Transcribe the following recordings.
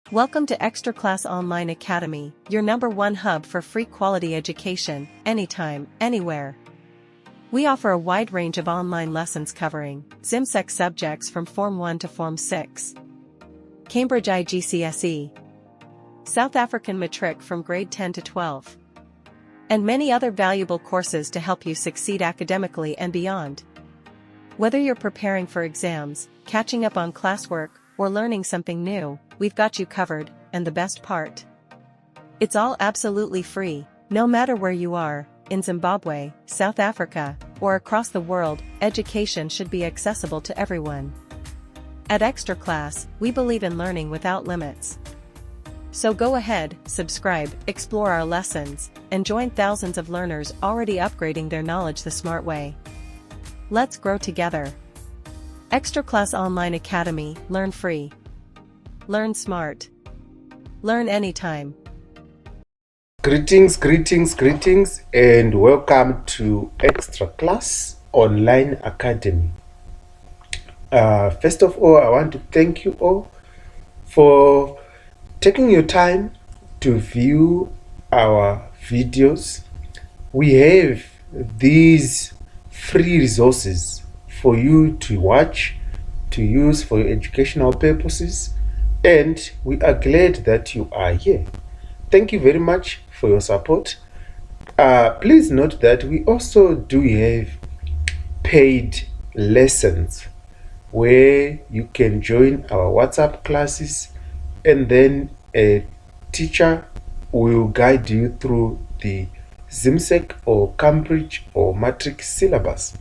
Welcome to Extra Class Online Academy, your #1 hub for free quality education, anytime, anywhere. We offer a wide range of online lessons covering ZIMSEC subjects from Form 1 to Form 6, Cambridge IGCSE, South African Matric from grade 10 to 12, and many other valuable courses to help you succeed academically and beyond. Whether you're preparing for exams, catching up on classwork, or learning something new, we've got you covered, and the best part? It's all absolutely free, no matter where you are, in Zimbabwe, South Africa, or across the world. Education should be accessible to everyone. At Extra Class, we believe in learning without limits. So go ahead, subscribe, explore our lessons, and join thousands of learners already upgrading their knowledge the smart way. Let's grow together. Extra Class Online Academy, learn free. Learn smart. Learn anytime. Greetings, and welcome to Extra Class Online Academy. First of all, I want to thank you all for taking your time to view our videos. We have these free resources for you to watch, to use for your educational purposes, and we are glad that you are here. Thank you very much for your support. Please note that we also do have paid lessons where you can join our WhatsApp classes, and then a teacher will guide you through the ZIMSEC or Cambridge or Matric syllabus.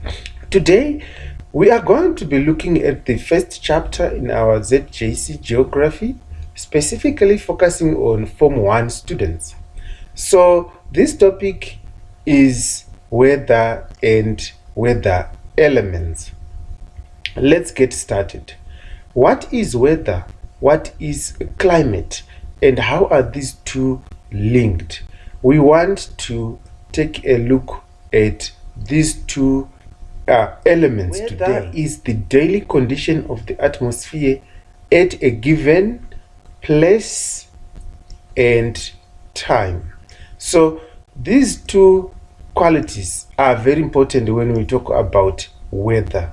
Today, we are going to be looking at the first chapter in our ZJC Geography, specifically focusing on Form 1 students. So this topic is weather and weather elements. Let's get started. What is weather? What is climate? And how are these two linked? We want to take a look at these two elements today. Weather is the daily condition of the atmosphere at a given place and time. So these two qualities are very important when we talk about weather.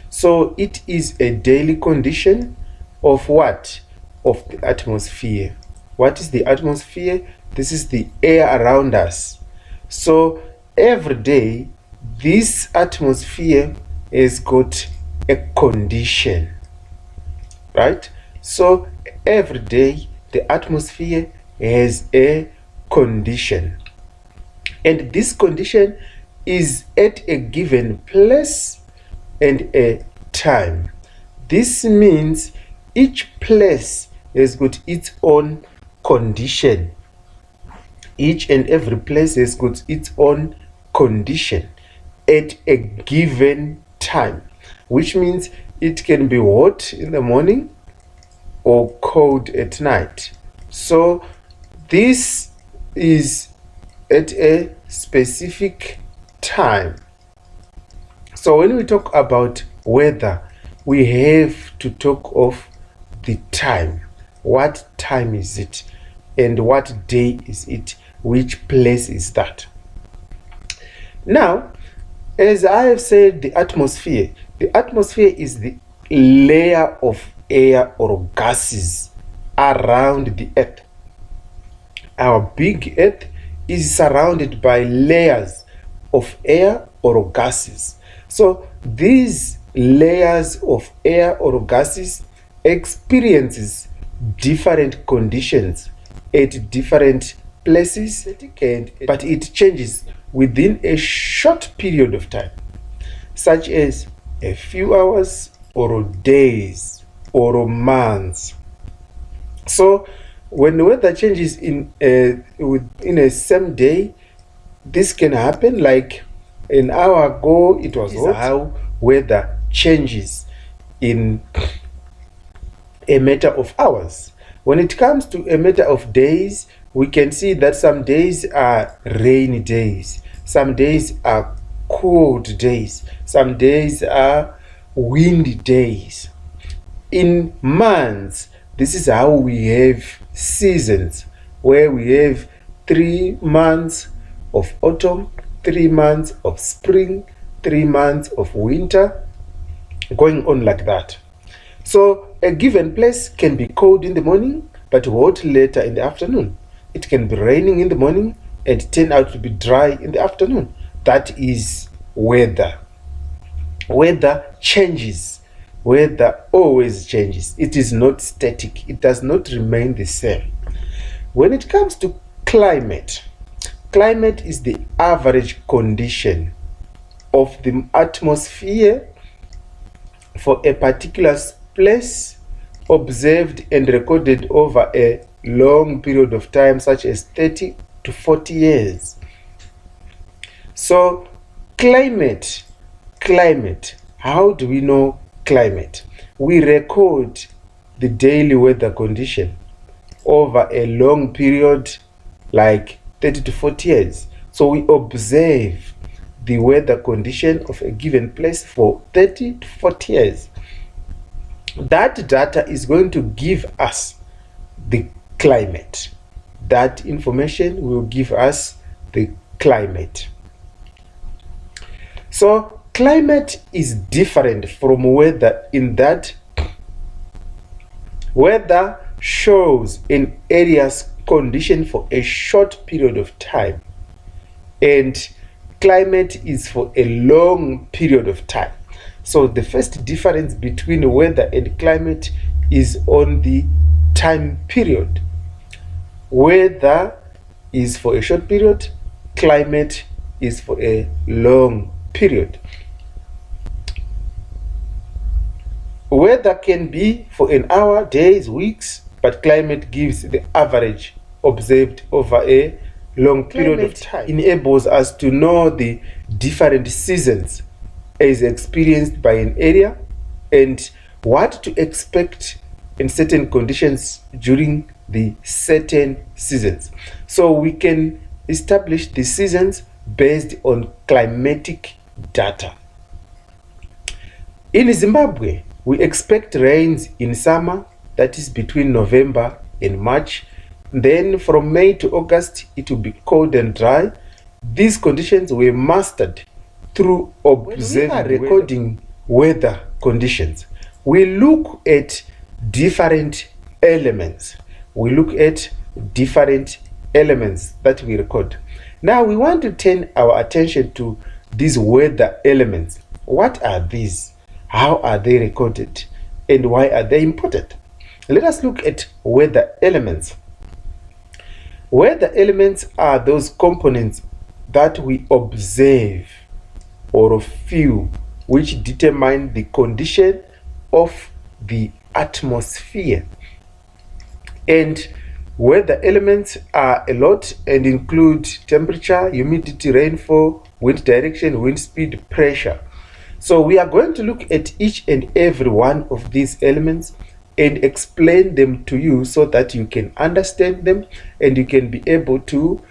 So it is a daily condition of what? Of the atmosphere. What is the atmosphere? This is the air around us. So every day, this atmosphere has got a condition, right? So every day, the atmosphere has a condition. And this condition is at a given place and a time. This means each place has got its own condition. Each and every place has got its own condition at a given time, which means it can be hot in the morning or cold at night. So this is at a specific time. So when we talk about weather, we have to talk of the time. What time is it? And what day is it? Which place is that? Now, as I have said, the atmosphere is the layer of air or gases around the earth. Our big earth is surrounded by layers of air or gases. So these layers of air or gases experiences different conditions at different places, but it changes within a short period of time, such as a few hours or days or months. So when the weather changes within a same day, this can happen. Like an hour ago it was hot. How weather changes in a matter of hours. When it comes to a matter of days, we can see that some days are rainy days, some days are cold days, some days are windy days. In months, this is how we have seasons, where we have 3 months of autumn, 3 months of spring, 3 months of winter, going on like that. So a given place can be cold in the morning but hot later in the afternoon. It can be raining in the morning and turn out to be dry in the afternoon. That is weather. Weather changes. Weather always changes. It is not static. It does not remain the same. When it comes to climate, climate is the average condition of the atmosphere for a particular place, observed and recorded over a long period of time, such as 30 to 40 years. So climate, how do we know climate? We record the daily weather condition over a long period, like 30 to 40 years. So we observe the weather condition of a given place for 30 to 40 years. That data is going to give us the climate. That information will give us the climate. So climate is different from weather in that weather shows an area's condition for a short period of time, and climate is for a long period of time. So the first difference between weather and climate is on the time period. Weather is for a short period, climate is for a long period. Weather can be for an hour, days, weeks, but climate gives the average observed over a long period of time. Enables us to know the different seasons as experienced by an area and what to expect in certain conditions during the certain seasons. So we can establish the seasons based on climatic data. In Zimbabwe, we expect rains in summer, that is between November and March. Then from May to August, it will be cold and dry. These conditions were mastered through observing, recording weather conditions. We look at different elements. We look at different elements that we record. Now we want to turn our attention to these weather elements. What are these? How are they recorded? And why are they important? Let us look at weather elements. Weather elements are those components that we observe or feel, which determine the condition of the atmosphere. And weather elements are a lot and include temperature, humidity, rainfall, wind direction, wind speed, pressure. So we are going to look at each and every one of these elements and explain them to you so that you can understand them and you can be able to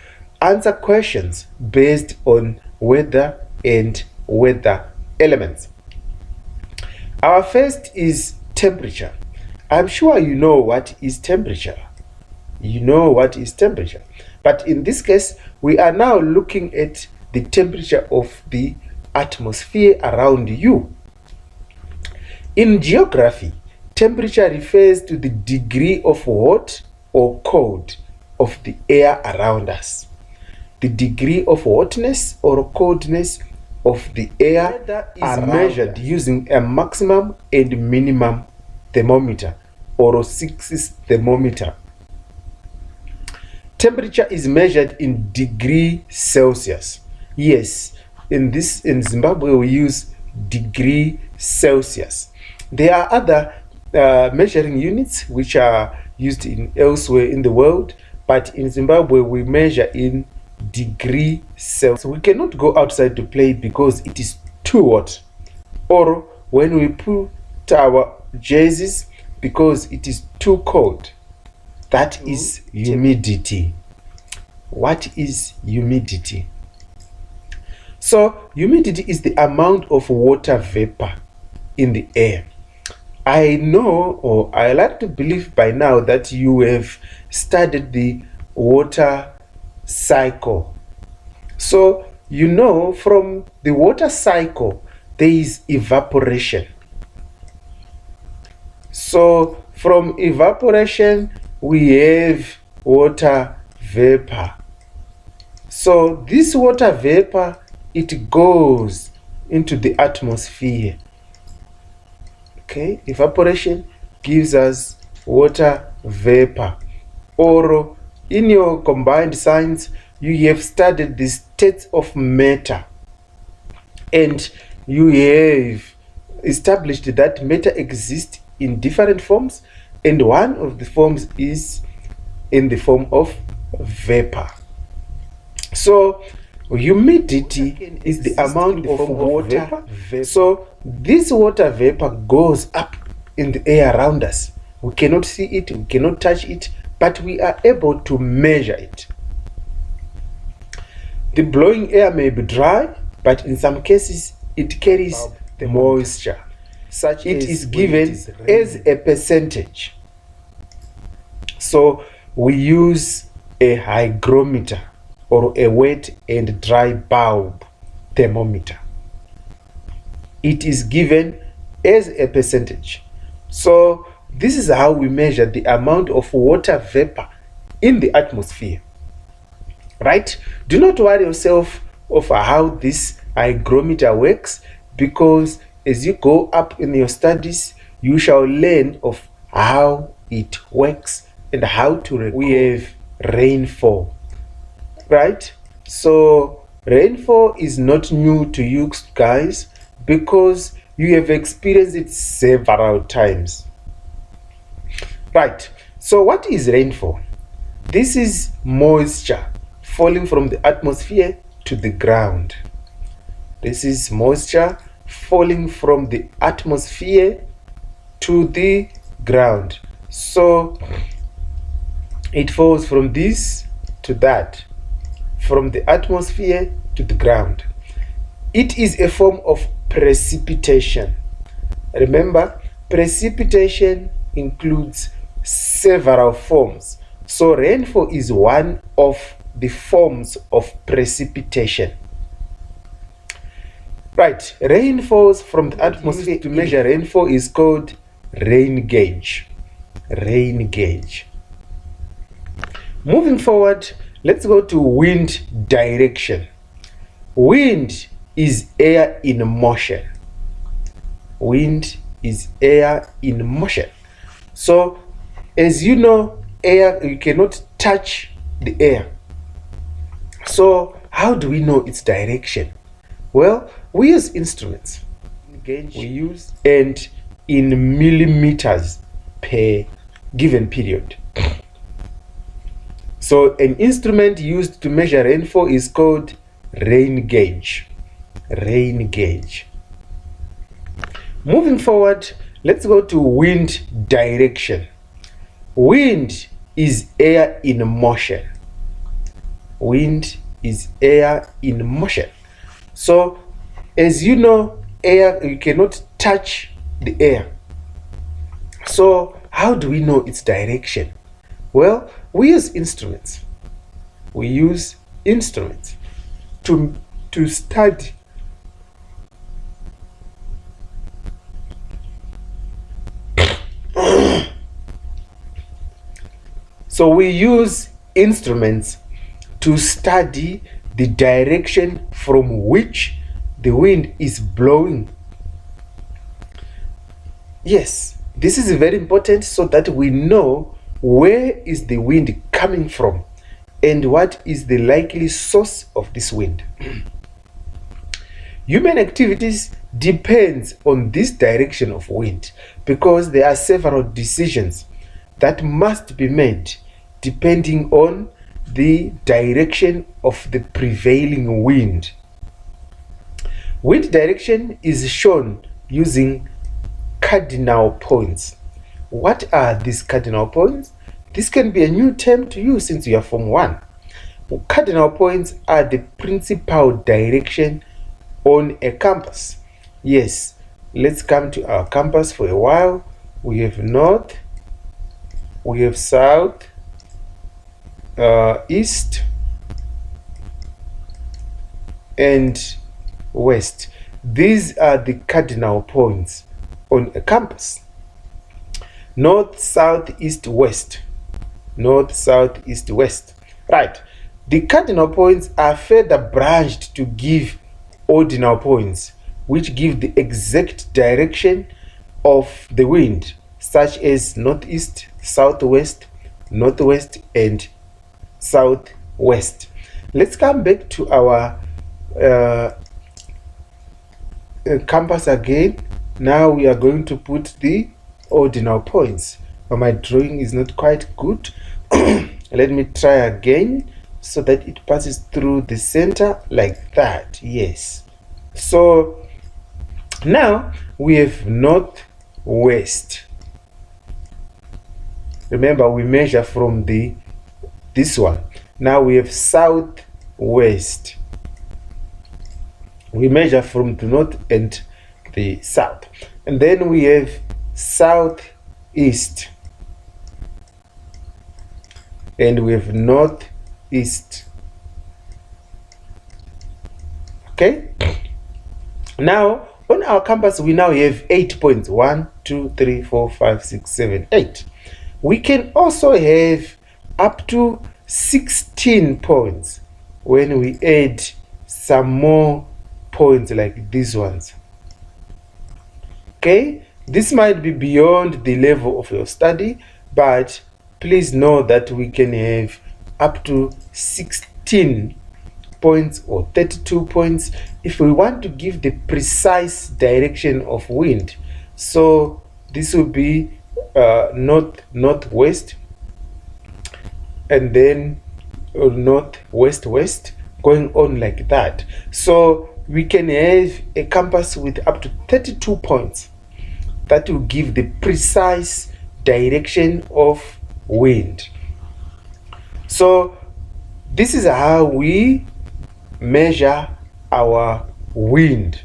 answer questions based on weather and weather elements. Our first is temperature. I'm sure you know what is temperature. You know what is temperature. But in this case, we are now looking at the temperature of the atmosphere around you. In geography, temperature refers to the degree of hot or cold of the air around us. The degree of hotness or coldness of the air are measured using a maximum and minimum thermometer or 6 thermometer. Temperature is measured in degree Celsius. Yes, in Zimbabwe we use degree Celsius. There are other measuring units which are used elsewhere in the world, but in Zimbabwe we measure in degree Celsius. We cannot go outside to play because it is too hot, or when we put our jerseys because it is too cold. That is humidity. What is humidity? So humidity is the amount of water vapor in the air. I know, or I like to believe by now, that you have studied the water cycle. So you know from the water cycle there is evaporation. So from evaporation we have water vapor. So this water vapor, it goes into the atmosphere. Okay, evaporation gives us water vapor. Or in your combined science, you have studied the states of matter, and you have established that matter exists in different forms, and one of the forms is in the form of vapor. So humidity is the amount of water vapor. So this water vapor goes up in the air around us. We cannot see it, we cannot touch it, but we are able to measure it. The blowing air may be dry, but in some cases it carries the moisture. Such it is given as a percentage. So we use a hygrometer or a wet and dry bulb thermometer. It is given as a percentage. So this is how we measure the amount of water vapor in the atmosphere. Right? Do not worry yourself over how this hygrometer works, because as you go up in your studies, you shall learn of how it works and how to record. We have rainfall. Right? So rainfall is not new to you guys, because you have experienced it several times. Right, so what is rainfall? This is moisture falling from the atmosphere to the ground. This is moisture falling from the atmosphere to the ground. So it falls from this to that, from the atmosphere to the ground. It is a form of precipitation. Remember, precipitation includes several forms. So rainfall is one of the forms of precipitation. Right, rainfalls from the atmosphere to measure rainfall is called rain gauge. Rain gauge. Moving forward, let's go to wind direction. Wind is air in motion. Wind is air in motion. So as you know, air, you cannot touch the air. So how do we know its direction? Well, we use instruments. We use and in millimeters per given period. So an instrument used to measure rainfall is called rain gauge. Rain gauge. Moving forward, let's go to wind direction. Wind is air in motion. Wind is air in motion. So as you know, air, you cannot touch the air. So how do we know its direction? Well, we use instruments. We use instruments to study So we use instruments to study the direction from which the wind is blowing. Yes, this is very important so that we know where is the wind coming from and what is the likely source of this wind. Human activities depends on this direction of wind because there are several decisions that must be made depending on the direction of the prevailing wind. Wind direction is shown using cardinal points. What are these cardinal points? This can be a new term to you since you are Form 1. Cardinal points are the principal direction on a compass. Yes, let's come to our compass for a while. we have north, we have south, east, and west. These are the cardinal points on a compass. North, south, east, west. North, south, east, west. Right. The cardinal points are further branched to give ordinal points, which give the exact direction of the wind, such as northeast, southwest, northwest, and southwest. Let's come back to our compass again. Now we are going to put the ordinal points. But my drawing is not quite good. Let me try again so that it passes through the center like that. Yes. So now we have northwest. Remember, we measure from this one. Now we have southwest. We measure from the north and the south. And then we have southeast. And we have northeast. Okay? Now, on our compass, we now have 8 points. 1, 2, 3, 4, 5, 6, 7, 8. We can also have up to 16 points when we add some more points like these ones. Okay, this might be beyond the level of your study, but please know that we can have up to 16 points or 32 points if we want to give the precise direction of wind. So this will be northwest, and then northwest, going on like that. So we can have a compass with up to 32 points that will give the precise direction of wind. So this is how we measure our wind.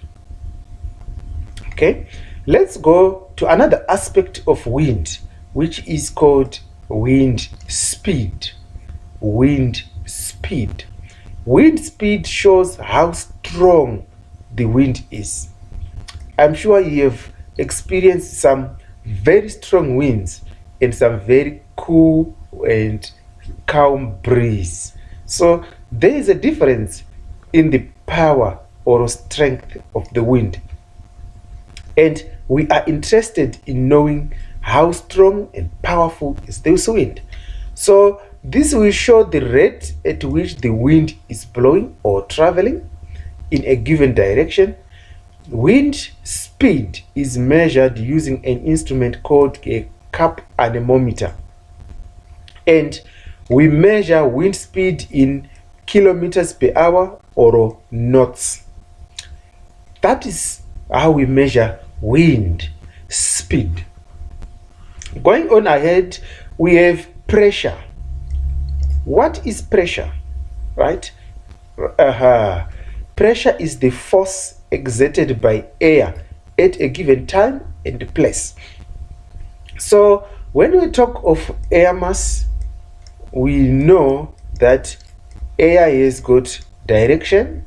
Okay, let's go to another aspect of wind, which is called wind speed. Wind speed. Wind speed shows how strong the wind is. I'm sure you have experienced some very strong winds and some very cool and calm breeze. So there is a difference in the power or strength of the wind. And we are interested in knowing how strong and powerful is this wind. So this will show the rate at which the wind is blowing or traveling in a given direction. Wind speed is measured using an instrument called a cap anemometer. And we measure wind speed in kilometers per hour or knots. That is how we measure wind speed. Going on ahead, we have pressure. What is pressure? Right? Pressure is the force exerted by air at a given time and place. So when we talk of air mass, we know that air has got direction.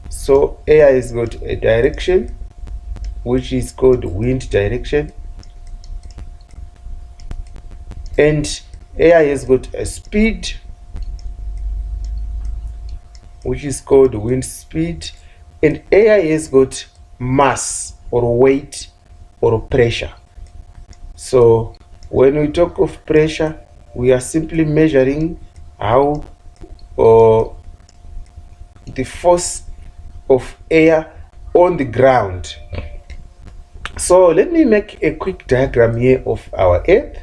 So air has got a direction which is called wind direction, and air has got a speed which is called wind speed, and air has got mass or weight or pressure. So when we talk of pressure, we are simply measuring how the force of air on the ground. So let me make a quick diagram here of our earth.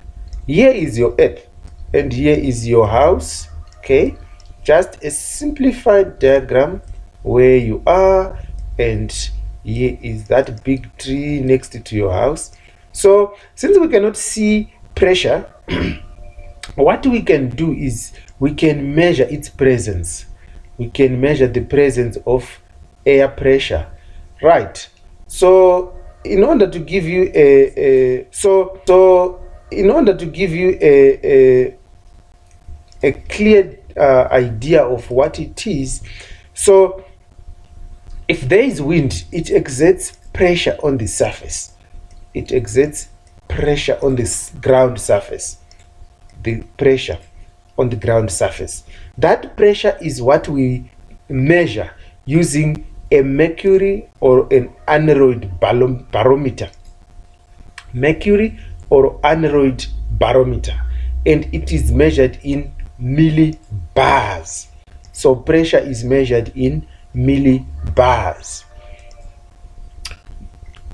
Here is your earth and here is your house. Okay, just a simplified diagram where you are, and here is that big tree next to your house. So since we cannot see pressure, what we can do is we can measure its presence. We can measure the presence of air pressure, right? So in order to give you in order to give you a clear idea of what it is, so if there is wind, it exerts pressure on the surface. It exerts pressure on the ground surface. The pressure on the ground surface. That pressure is what we measure using a mercury or an aneroid barometer. Mercury or aneroid barometer. And it is measured in millibars. So pressure is measured in millibars.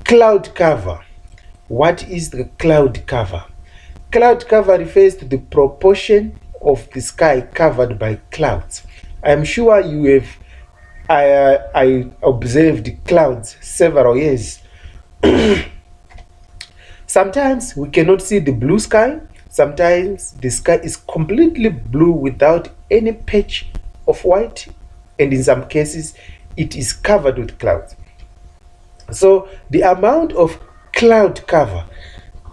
Cloud cover. What is the cloud cover? Cloud cover refers to the proportion of the sky covered by clouds. I'm sure you have I observed clouds several years. Sometimes we cannot see the blue sky. Sometimes the sky is completely blue without any patch of white, and in some cases it is covered with clouds. So the amount of cloud cover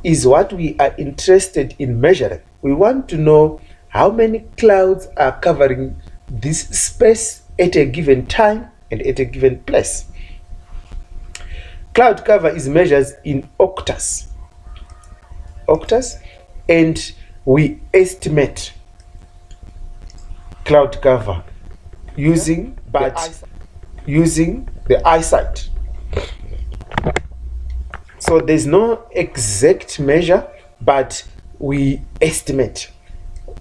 is what we are interested in measuring. We want to know how many clouds are covering this space at a given time and at a given place. Cloud cover is measured in octas. And we estimate cloud cover using the eyesight. So there's no exact measure, but we estimate.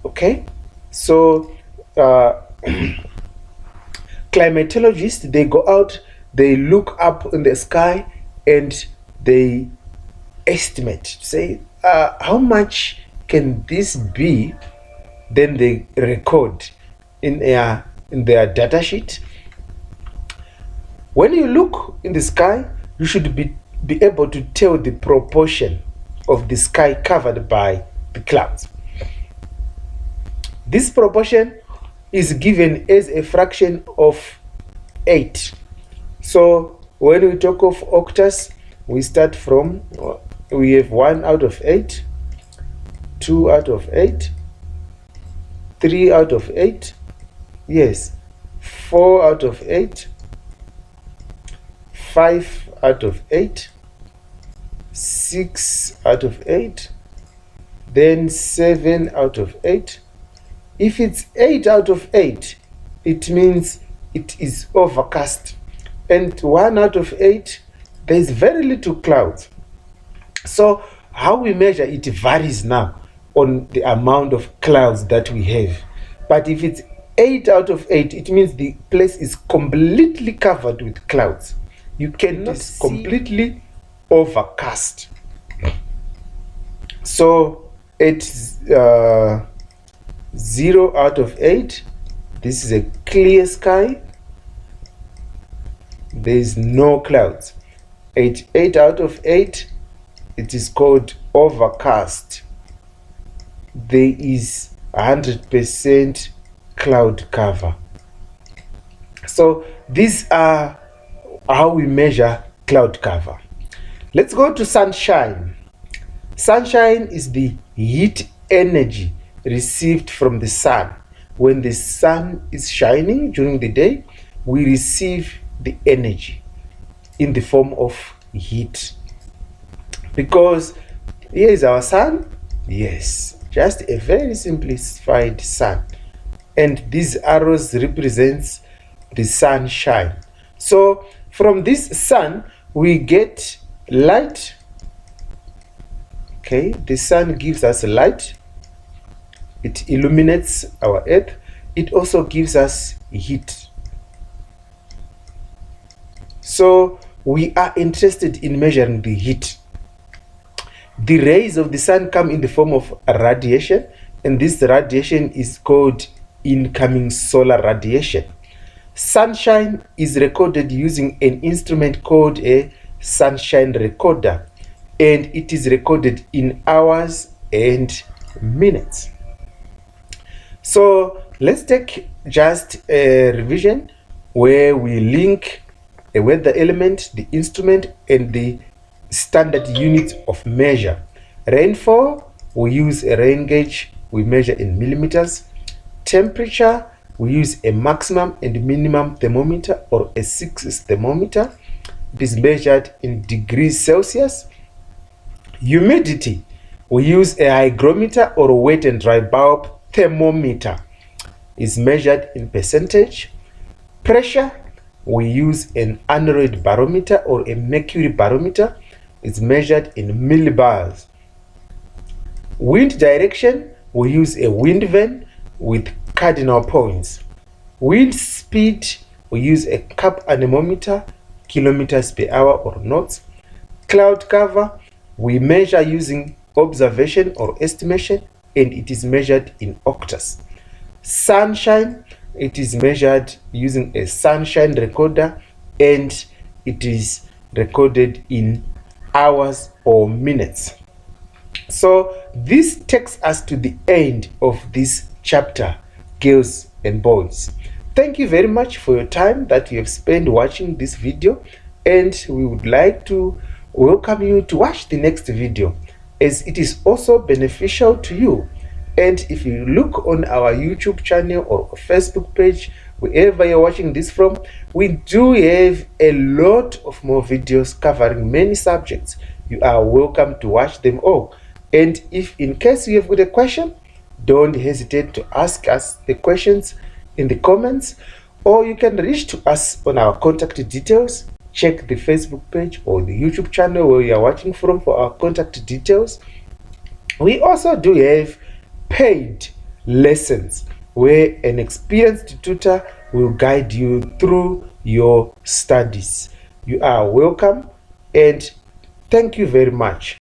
Okay, so climatologists, they go out, they look up in the sky, and they estimate, say how much can this be. Then they record in their data sheet. When you look in the sky, you should be able to tell the proportion of the sky covered by the clouds. This proportion is given as a fraction of 8. So when we talk of octas, we start from, we have 1 out of 8, 2 out of 8, 3 out of 8, yes, 4 out of 8, 5 out of 8, 6 out of 8, then 7 out of 8. If it's 8 out of 8, it means it is overcast. And 1 out of 8, there is very little clouds. So how we measure it varies now on the amount of clouds that we have. But if it's 8 out of 8, it means the place is completely covered with clouds. You cannot see. Completely overcast. So it's 0 out of 8, this is a clear sky, there is no clouds. 8 out of 8, it is called overcast. There is 100% cloud cover. So these are how we measure cloud cover. Let's go to sunshine. Sunshine is the heat energy received from the sun. When the sun is shining during the day, we receive the energy in the form of heat. Because here is our sun, yes, just a very simplified sun, and these arrows represents the sunshine. So from this sun we get light. Okay, the sun gives us light. It illuminates our earth. It also gives us heat. So we are interested in measuring the heat. The rays of the sun come in the form of radiation, and this radiation is called incoming solar radiation. Sunshine is recorded using an instrument called a sunshine recorder, and it is recorded in hours and minutes. So let's take just a revision where we link a weather element, the instrument, and the standard units of measure. Rainfall, we use a rain gauge, we measure in millimeters. Temperature, we use a maximum and minimum thermometer or a 6 thermometer. It is measured in degrees Celsius. Humidity, we use a hygrometer or a wet and dry bulb thermometer. Is measured in percentage. Pressure, we use an aneroid barometer or a mercury barometer. It's measured in millibars. Wind direction, we use a wind vane with cardinal points. Wind speed, we use a cap anemometer, kilometers per hour or knots. Cloud cover, we measure using observation or estimation, and it is measured in octaves. Sunshine, it is measured using a sunshine recorder, and it is recorded in hours or minutes. So this takes us to the end of this chapter, girls and boys. Thank you very much for your time that you have spent watching this video, and we would like to welcome you to watch the next video, as it is also beneficial to you. And if you look on our YouTube channel or Facebook page, wherever you're watching this from, we do have a lot of more videos covering many subjects. You are welcome to watch them all. And if in case you have got a question, don't hesitate to ask us the questions in the comments, or you can reach to us on our contact details. Check the Facebook page or the YouTube channel where you are watching from for our contact details. We also do have paid lessons where an experienced tutor will guide you through your studies. You are welcome, and thank you very much.